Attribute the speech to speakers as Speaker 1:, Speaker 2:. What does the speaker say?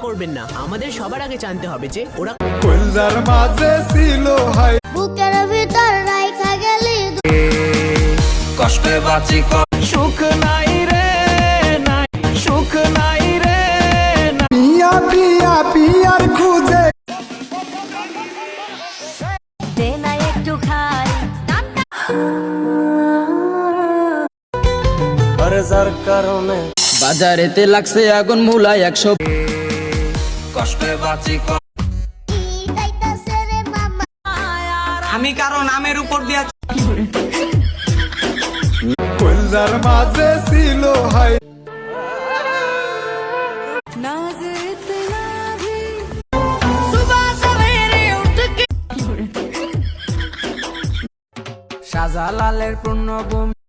Speaker 1: করবেন না, আমাদের সবার আগে জানতে হবে যে ওরা
Speaker 2: কলজার মাঝে ছিল হাই
Speaker 3: বুকের ভিতর রাইখা গেলি
Speaker 2: কষ্টে বাঁচি সুখ নাই রে নাই সুখ নাই রে পিয়া পিয়া পিয়ার খুঁজে
Speaker 3: দে না একটু খাই
Speaker 2: আরে যার কারণে
Speaker 4: বাজারেতে লাগছে আগুন মূলায় 100
Speaker 2: কষ্টে বাঁচি
Speaker 3: যাইতাছে রে মামা
Speaker 5: আমি কারো নামের উপর দিয়া
Speaker 2: কলজার মাঝে ছিল হাই
Speaker 5: শাহজালালের পূর্ণভূমি